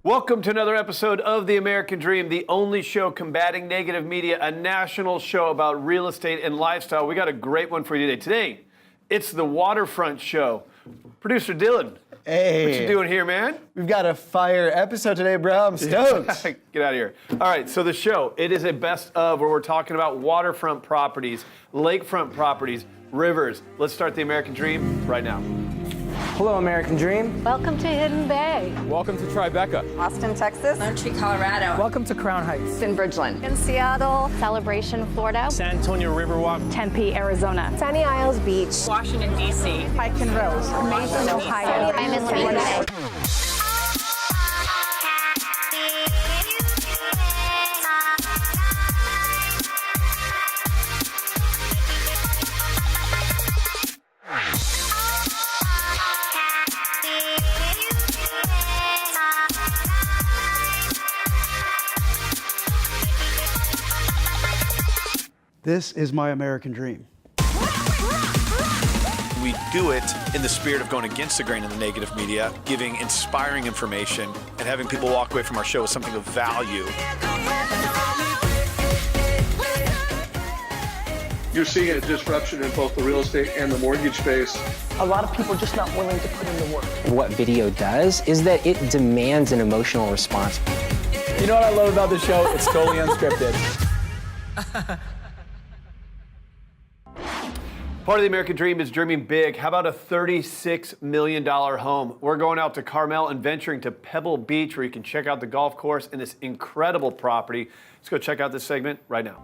Welcome to another episode of The American Dream, the only show combating negative media, a national show about real estate and lifestyle. We got a great one for you today. Today, it's the Waterfront Show. Producer Dylan, hey. What you doing here, man? We've got a fire episode today, bro. I'm stoked. Get out of here. All right, so the show, it is a best of where we're talking about waterfront properties, lakefront properties, rivers. Let's start The American Dream right now. Hello, American Dream. Welcome to Hidden Bay. Welcome to Tribeca. Austin, Texas. Montreal, Colorado. Welcome to Crown Heights. In Bridgeland. In Seattle. Celebration, Florida. San Antonio Riverwalk. Tempe, Arizona. Sunny Isles Beach. Washington, D.C. Pike and Rose. Mason, Ohio. I'm in Laine. This is my American dream. We do it in the spirit of going against the grain of the negative media, giving inspiring information, and having people walk away from our show with something of value. You're seeing a disruption in both the real estate and the mortgage space. A lot of people are just not willing to put in the work. What video does is that it demands an emotional response. You know what I love about the show? It's totally unscripted. Part of the American Dream is dreaming big. How about a $36 million home? We're going out to Carmel and venturing to Pebble Beach, where you can check out the golf course and this incredible property. Let's go check out this segment right now.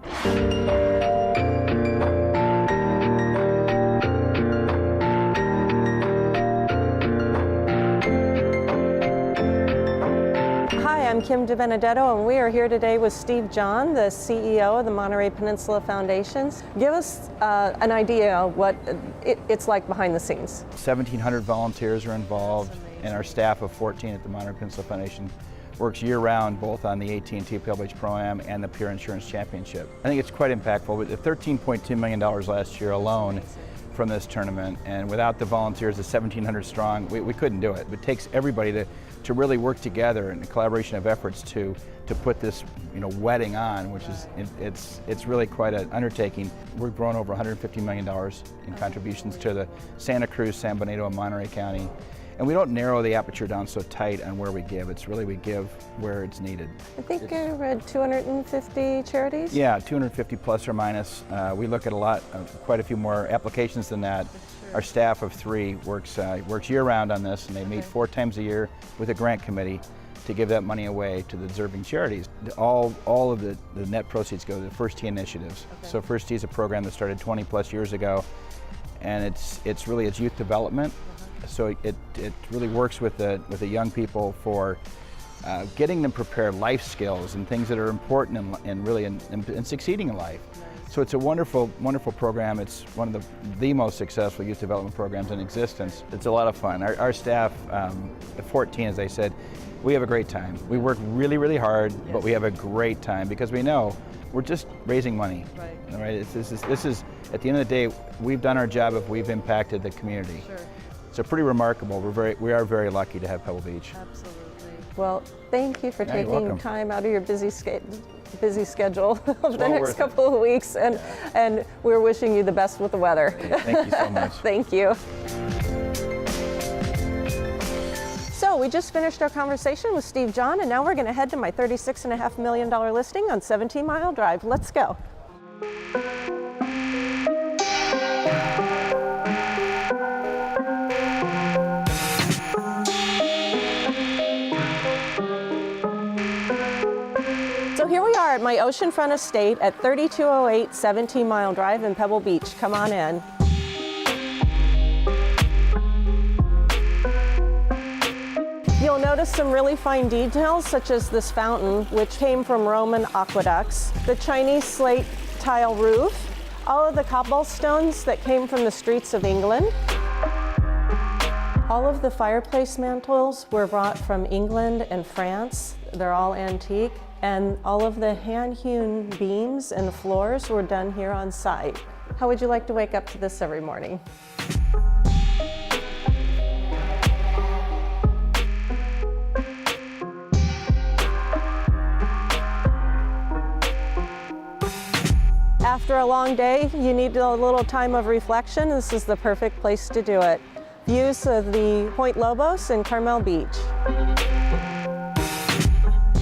I'm Kim DiBenedetto, and we are here today with Steve John, the CEO of the Monterey Peninsula Foundations. Give us an idea of what it's like behind the scenes. 1,700 volunteers are involved, and our staff of 14 at the Monterey Peninsula Foundation works year-round both on the AT&T Pebble Beach Pro-Am and the Pure Insurance Championship. I think it's quite impactful. With the $13.2 million last year alone from this tournament, and without the volunteers, the 1,700 strong, we couldn't do it. It takes everybody to really work together in a collaboration of efforts to put this wedding on, which is it's really quite an undertaking. We've grown over $150 million in contributions to the Santa Cruz, San Benito, and Monterey County. And we don't narrow the aperture down so tight on where we give. It's really we give where it's needed. I think I read 250 charities? Yeah, 250 plus or minus. We look at quite a few more applications than that. Our staff of 3 works year-round on this, and they meet 4 times a year with a grant committee to give that money away to the deserving charities. All of the net proceeds go to the First Tee initiatives. Okay. So First Tee is a program that started 20 plus years ago, and it's really youth development. So it really works with the young people for getting them prepared life skills and things that are important and really in succeeding in life. So it's a wonderful, wonderful program. It's one of the most successful youth development programs in existence. It's a lot of fun. Our staff, at 14, as I said, we have a great time. We work really, really hard, yes, but we have a great time because we know we're just raising money. Right. All right? This is at the end of the day, we've done our job if we've impacted the community. Sure. So pretty remarkable. We are very lucky to have Pebble Beach. Absolutely. Well, thank you for taking time out of your busy schedule over the next couple of weeks, and we're wishing you the best with the weather. Thank you so much. Thank you. So we just finished our conversation with Steve John, and now we're going to head to my $36.5 million listing on 17 Mile Drive. Let's go. So here we are at my oceanfront estate at 3208 17 Mile Drive in Pebble Beach. Come on in. You'll notice some really fine details, such as this fountain, which came from Roman aqueducts, the Chinese slate tile roof, all of the cobblestones that came from the streets of England. All of the fireplace mantles were brought from England and France. They're all antique. And all of the hand-hewn beams and floors were done here on site. How would you like to wake up to this every morning? After a long day, you need a little time of reflection. This is the perfect place to do it. Views of the Point Lobos and Carmel Beach.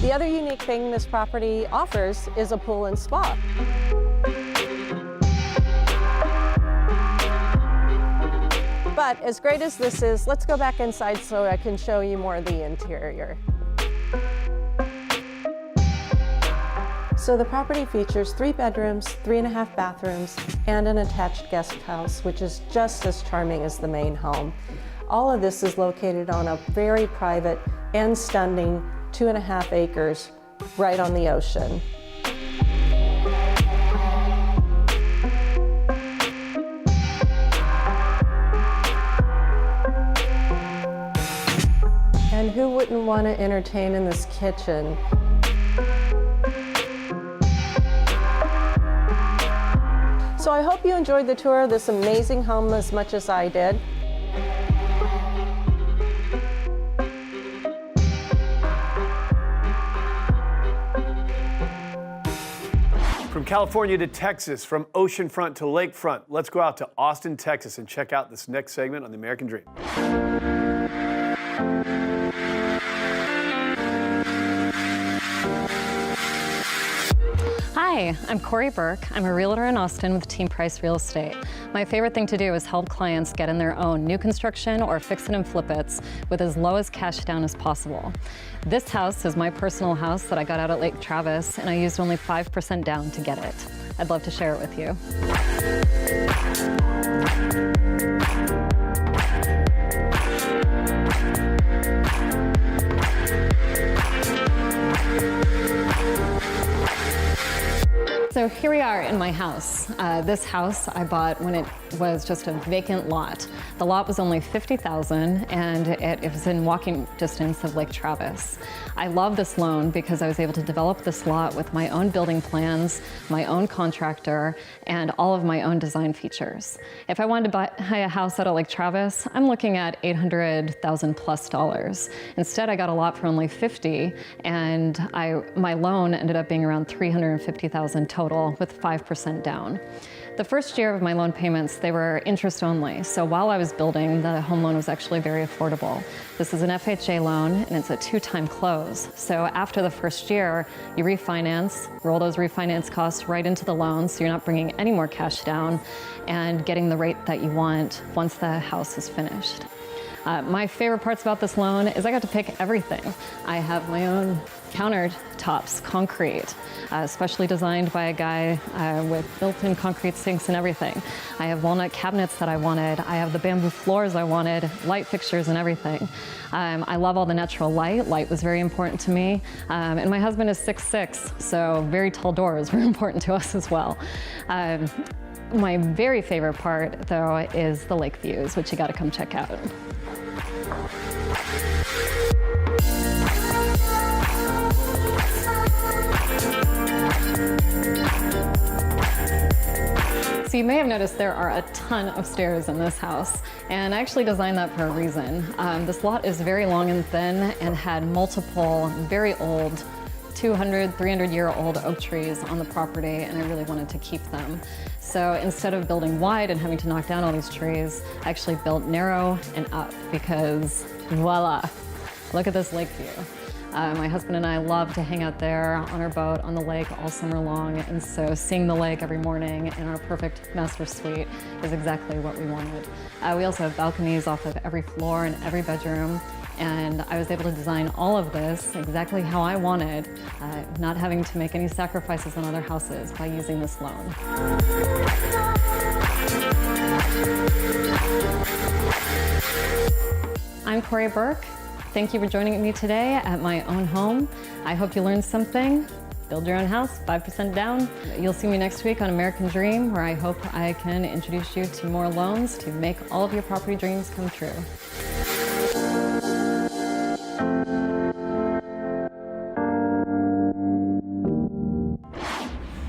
The other unique thing this property offers is a pool and spa. But as great as this is, let's go back inside so I can show you more of the interior. So the property features 3 bedrooms, 3.5 bathrooms, and an attached guest house, which is just as charming as the main home. All of this is located on a very private and stunning 2.5 acres right on the ocean. And who wouldn't want to entertain in this kitchen? So I hope you enjoyed the tour of this amazing home as much as I did. From California to Texas, from oceanfront to lakefront, let's go out to Austin, Texas, and check out this next segment on the American Dream. Hi, I'm Corey Burke. I'm a realtor in Austin with Team Price Real Estate. My favorite thing to do is help clients get in their own new construction or fix it and flip it's with as low as cash down as possible. This house is my personal house that I got out at Lake Travis, and I used only 5% down to get it. I'd love to share it with you. So here we are in my house. This house I bought when it was just a vacant lot. The lot was only $50,000 and it was in walking distance of Lake Travis. I love this loan because I was able to develop this lot with my own building plans, my own contractor, and all of my own design features. If I wanted to buy a house out of Lake Travis, I'm looking at $800,000 plus. Instead, I got a lot for only $50,000, and my loan ended up being around $350,000 total with 5% down. The first year of my loan payments, they were interest only. So while I was building, the home loan was actually very affordable. This is an FHA loan and it's a 2-time close. So after the first year, you refinance, roll those refinance costs right into the loan so you're not bringing any more cash down and getting the rate that you want once the house is finished. My favorite parts about this loan is I got to pick everything. I have my own countertops, concrete, specially designed by a guy with built-in concrete sinks and everything. I have walnut cabinets that I wanted. I have the bamboo floors I wanted, light fixtures and everything. I love all the natural light. Light was very important to me. And my husband is 6'6", so very tall doors were important to us as well. My very favorite part, though, is the lake views, which you got to come check out. So you may have noticed there are a ton of stairs in this house, and I actually designed that for a reason. This lot is very long and thin and had multiple very old 200, 300-year-old oak trees on the property, and I really wanted to keep them. So instead of building wide and having to knock down all these trees, I actually built narrow and up because voila, look at this lake view. My husband and I love to hang out there on our boat on the lake all summer long, and so seeing the lake every morning in our perfect master suite is exactly what we wanted. We also have balconies off of every floor and every bedroom, and I was able to design all of this exactly how I wanted, not having to make any sacrifices on other houses by using this loan. I'm Corey Burke. Thank you for joining me today at my own home. I hope you learned something. Build your own house, 5% down. You'll see me next week on American Dream, where I hope I can introduce you to more loans to make all of your property dreams come true.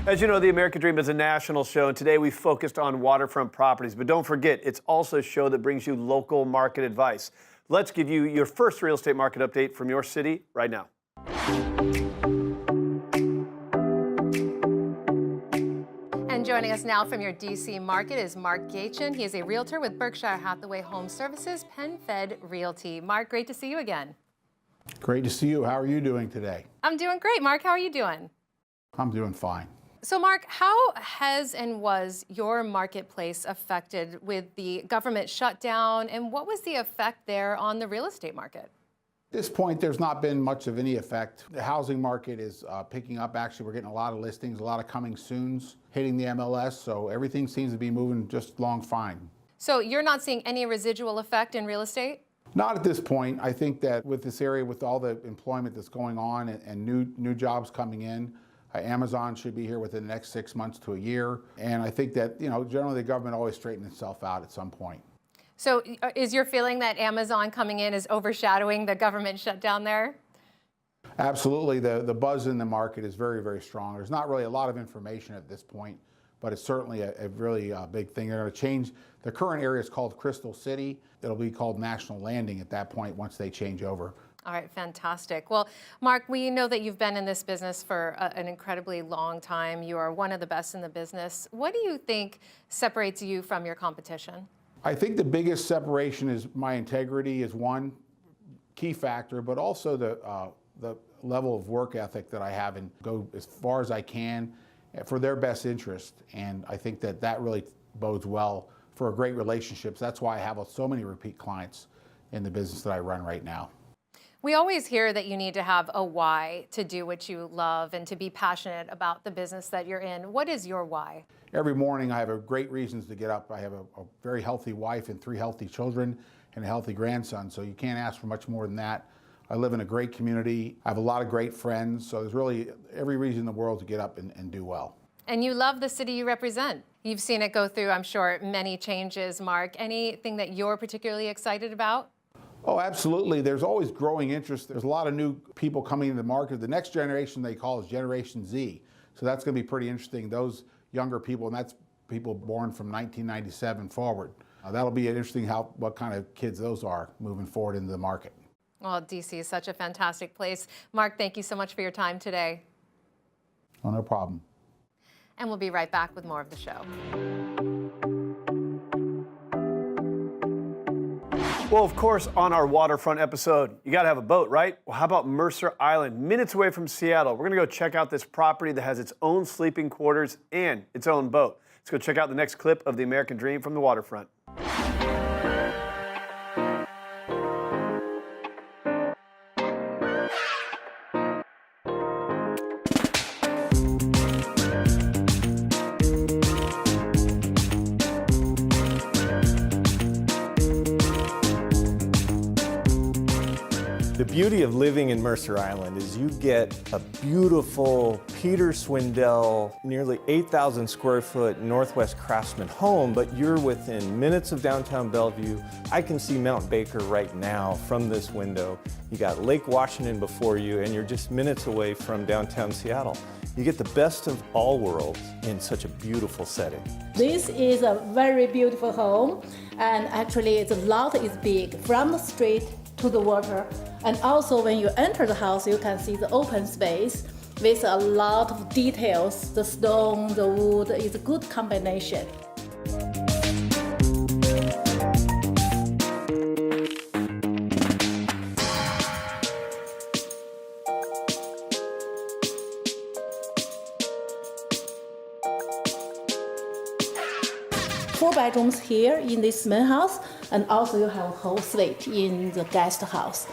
As you know, the American Dream is a national show, and today we focused on waterfront properties. But don't forget, it's also a show that brings you local market advice. Let's give you your first real estate market update from your city right now. And Joining us now from your DC market is Mark Gaetjen. He is a realtor with Berkshire Hathaway Home Services, PenFed Realty. Mark, great to see you again. Great to see you. How are you doing today? I'm doing great. Mark, how are you doing? I'm doing fine. So, Mark, how has and was your marketplace affected with the government shutdown, and what was the effect there on the real estate market? At this point, there's not been much of any effect. The housing market is picking up. Actually, we're getting a lot of listings, a lot of coming soons hitting the MLS, so everything seems to be moving just along fine. So you're not seeing any residual effect in real estate? Not at this point. I think that with this area, with all the employment that's going on and new jobs coming in, Amazon should be here within the next 6 months to a year. And I think that, generally the government always straightens itself out at some point. So is your feeling that Amazon coming in is overshadowing the government shutdown there? Absolutely. The buzz in the market is very, very strong. There's not really a lot of information at this point, but it's certainly a really big thing. They're going to change. The current area is called Crystal City. It'll be called National Landing at that point once they change over. All right, fantastic. Well, Mark, we know that you've been in this business for an incredibly long time. You are one of the best in the business. What do you think separates you from your competition? I think the biggest separation is my integrity is one key factor, but also the level of work ethic that I have and go as far as I can for their best interest. And I think that really bodes well for a great relationships. That's why I have so many repeat clients in the business that I run right now. We always hear that you need to have a why to do what you love and to be passionate about the business that you're in. What is your why? Every morning I have great reasons to get up. I have a very healthy wife and 3 healthy children and a healthy grandson, so you can't ask for much more than that. I live in a great community. I have a lot of great friends, so there's really every reason in the world to get up and do well. And you love the city you represent. You've seen it go through, I'm sure, many changes, Mark. Anything that you're particularly excited about? Oh, absolutely. There's always growing interest. There's a lot of new people coming into the market. The next generation they call is Generation Z. So that's going to be pretty interesting. Those younger people, and that's people born from 1997 forward. That'll be interesting what kind of kids those are moving forward into the market. Well, DC is such a fantastic place. Mark, thank you so much for your time today. Oh, no problem. And we'll be right back with more of the show. Well, of course, on our waterfront episode, you got to have a boat, right? Well, how about Mercer Island, minutes away from Seattle? We're going to go check out this property that has its own sleeping quarters and its own boat. Let's go check out the next clip of the American Dream from the waterfront. The beauty of living in Mercer Island is you get a beautiful Peter Swindell, nearly 8,000 square foot Northwest Craftsman home, but you're within minutes of downtown Bellevue. I can see Mount Baker right now from this window. You got Lake Washington before you, and you're just minutes away from downtown Seattle. You get the best of all worlds in such a beautiful setting. This is a very beautiful home, and actually the lot is big from the street to the water. And also when you enter the house, you can see the open space with a lot of details. The stone, the wood is a good combination. Four bedrooms here in this main house, and also you have a whole suite in the guest house.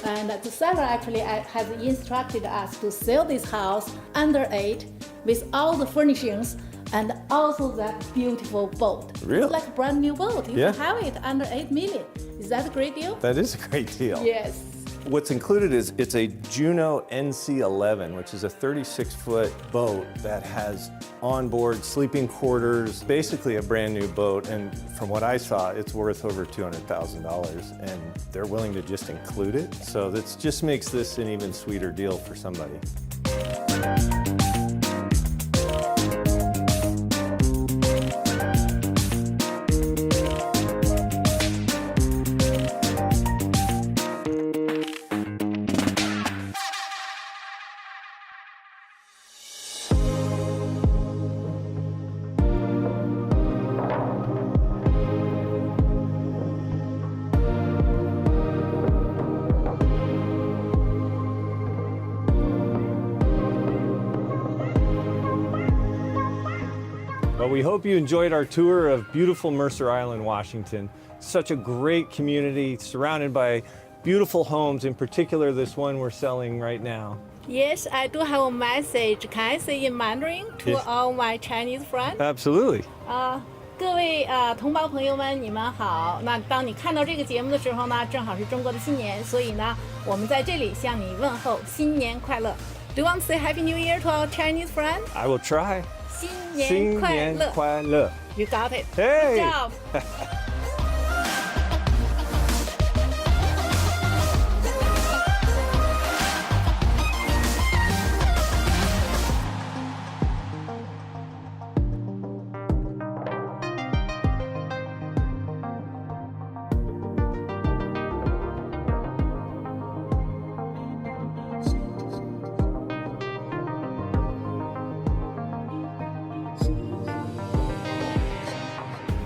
And the seller actually has instructed us to sell this house under 8 with all the furnishings and also that beautiful boat. Really? It's like a brand new boat. You Yeah. can have it under 8 million. Is that a great deal? That is a great deal. Yes. What's included is it's a Juno NC-11, which is a 36-foot boat that has onboard sleeping quarters, basically a brand new boat. And from what I saw, it's worth over $200,000, and they're willing to just include it. So that just makes this an even sweeter deal for somebody. Well, we hope you enjoyed our tour of beautiful Mercer Island, Washington. Such a great community surrounded by beautiful homes, in particular this one we're selling right now. Yes, I do have a message. Can I say in Mandarin to Yes. all my Chinese friends? Absolutely. 各位同胞朋友们，你们好。那当你看到这个节目的时候呢，正好是中国的新年，所以呢，我们在这里向你问候新年快乐。Do you want to say Happy New Year to our Chinese friends? I will try. 新年快乐。新年快乐。 You got it. Hey. Good job.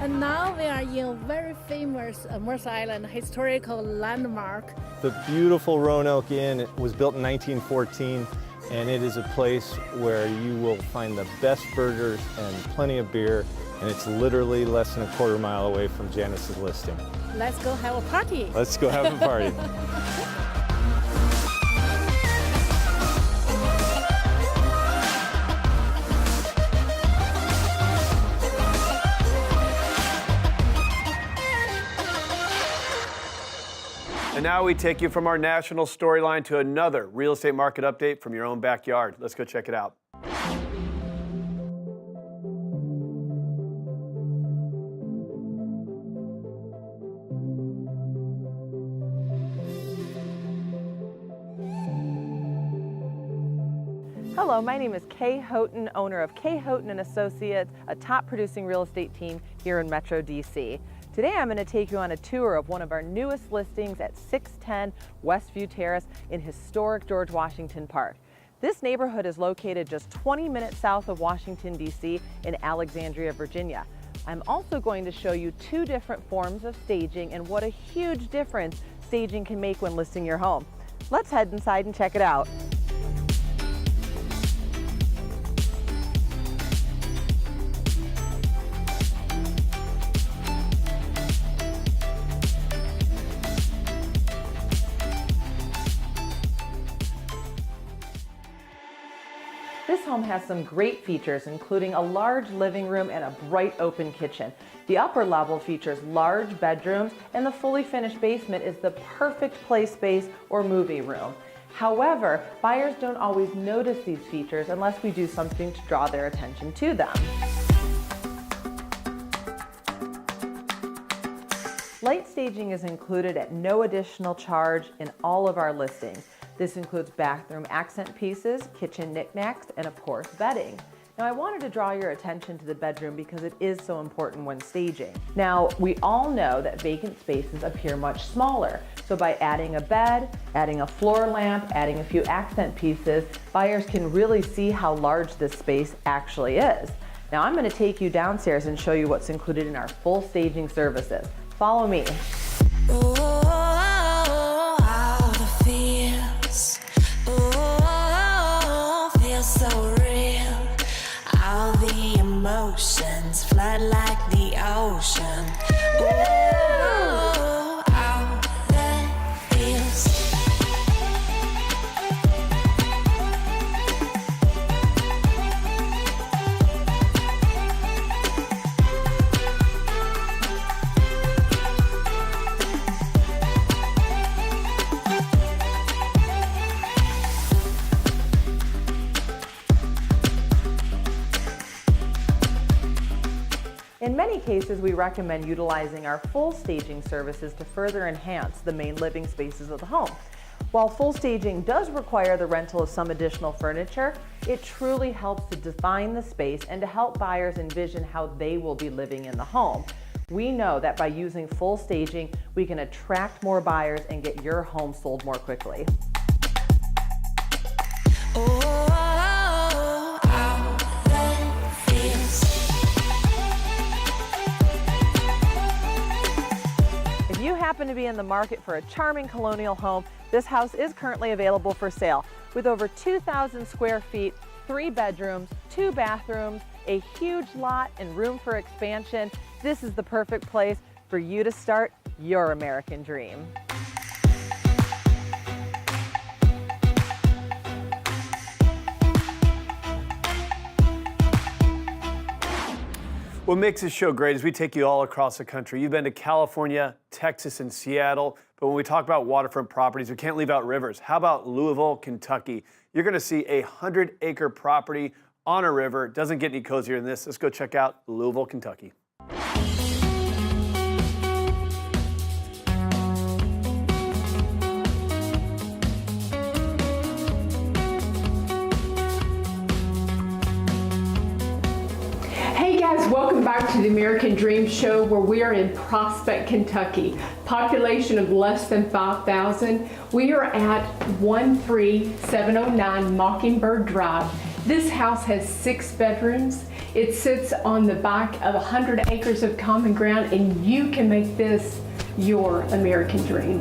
And now we are in a very famous Mercer Island historical landmark. The beautiful Roanoke Inn, it was built in 1914, and it is a place where you will find the best burgers and plenty of beer, and it's literally less than a quarter mile away from Janice's listing. Let's go have a party. Let's go have a party. And now we take you from our national storyline to another real estate market update from your own backyard. Let's go check it out. Hello, my name is Kay Houghton, owner of Kay Houghton & Associates, a top producing real estate team here in Metro DC. Today I'm going to take you on a tour of one of our newest listings at 610 Westview Terrace in historic George Washington Park. This neighborhood is located just 20 minutes south of Washington, D.C. in Alexandria, Virginia. I'm also going to show you two different forms of staging and what a huge difference staging can make when listing your home. Let's head inside and check it out. This home has some great features, including a large living room and a bright open kitchen. The upper level features large bedrooms, and the fully finished basement is the perfect play space or movie room. However, buyers don't always notice these features unless we do something to draw their attention to them. Light staging is included at no additional charge in all of our listings. This includes bathroom accent pieces, kitchen knickknacks, and of course, bedding. Now, I wanted to draw your attention to the bedroom because it is so important when staging. Now, we all know that vacant spaces appear much smaller. So by adding a bed, adding a floor lamp, adding a few accent pieces, buyers can really see how large this space actually is. Now, I'm going to take you downstairs and show you what's included in our full staging services. Follow me. So real, all the emotions flood like the ocean. Ooh, all that feels. In many cases, we recommend utilizing our full staging services to further enhance the main living spaces of the home. While full staging does require the rental of some additional furniture, it truly helps to define the space and to help buyers envision how they will be living in the home. We know that by using full staging, we can attract more buyers and get your home sold more quickly. If you happen to be in the market for a charming colonial home, this house is currently available for sale. With over 2,000 square feet, 3 bedrooms, 2 bathrooms, a huge lot and room for expansion. This is the perfect place for you to start your American dream. What makes this show great is we take you all across the country. You've been to California, Texas, and Seattle, but when we talk about waterfront properties, we can't leave out rivers. How about Louisville, Kentucky? You're gonna see a 100-acre property on a river. Doesn't get any cozier than this. Let's go check out Louisville, Kentucky. Hey guys, welcome back to the American Dream Show, where we are in Prospect, Kentucky. Population of less than 5,000. We are at 13709 Mockingbird Drive. This house has 6 bedrooms. It sits on the back of 100 acres of common ground, and you can make this your American dream.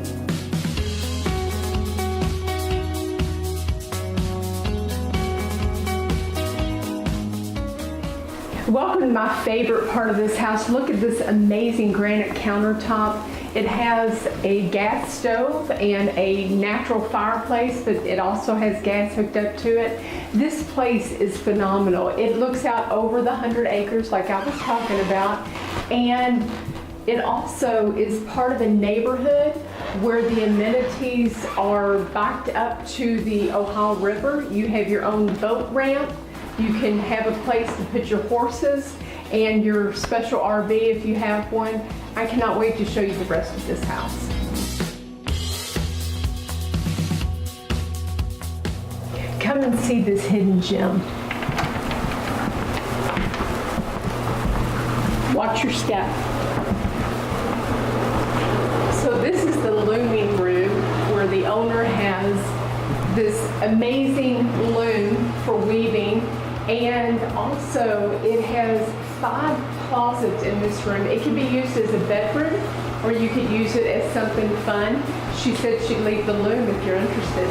Welcome to my favorite part of this house. Look at this amazing granite countertop. It has a gas stove and a natural fireplace, but it also has gas hooked up to it. This place is phenomenal. It looks out over the 100 acres like I was talking about, and it also is part of a neighborhood where the amenities are backed up to the Ohio River. You have your own boat ramp. You can have a place to put your horses and your special RV if you have one. I cannot wait to show you the rest of this house. Come and see this hidden gem. Watch your step. So this is the looming room where the owner has this amazing loom for weaving. And also it has 5 closets in this room. It can be used as a bedroom, or you could use it as something fun. She said she'd leave the loom if you're interested.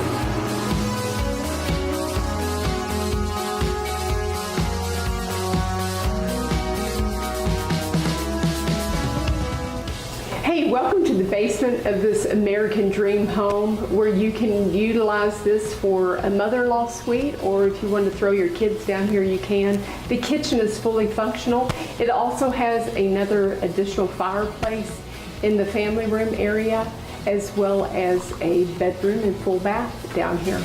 Hey, welcome to the basement of this American Dream home, where you can utilize this for a mother-in-law suite, or if you want to throw your kids down here, you can. The kitchen is fully functional. It also has another additional fireplace in the family room area, as well as a bedroom and full bath down here.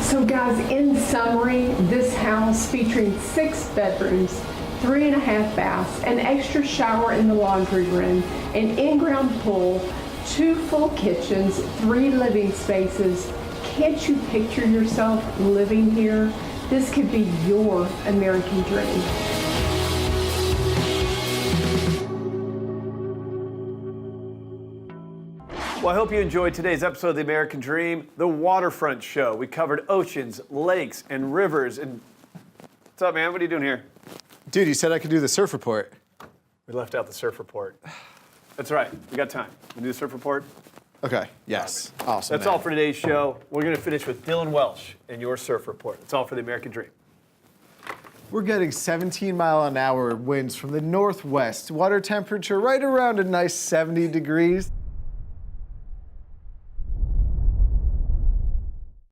So guys, in summary, this house featuring 6 bedrooms, 3.5 baths, an extra shower in the laundry room, an in-ground pool, 2 full kitchens, 3 living spaces. Can't you picture yourself living here? This could be your American dream. Well, I hope you enjoyed today's episode of The American Dream, the Waterfront Show. We covered oceans, lakes, and rivers. And what's up, man? What are you doing here? Dude, you said I could do the surf report. We left out the surf report. That's right. We got time. We do the surf report? Okay. Yes. Awesome. That's all for today's show. We're going to finish with Dylan Welsh and your surf report. That's all for The American Dream. We're getting 17-mile-an-hour winds from the northwest. Water temperature right around a nice 70 degrees.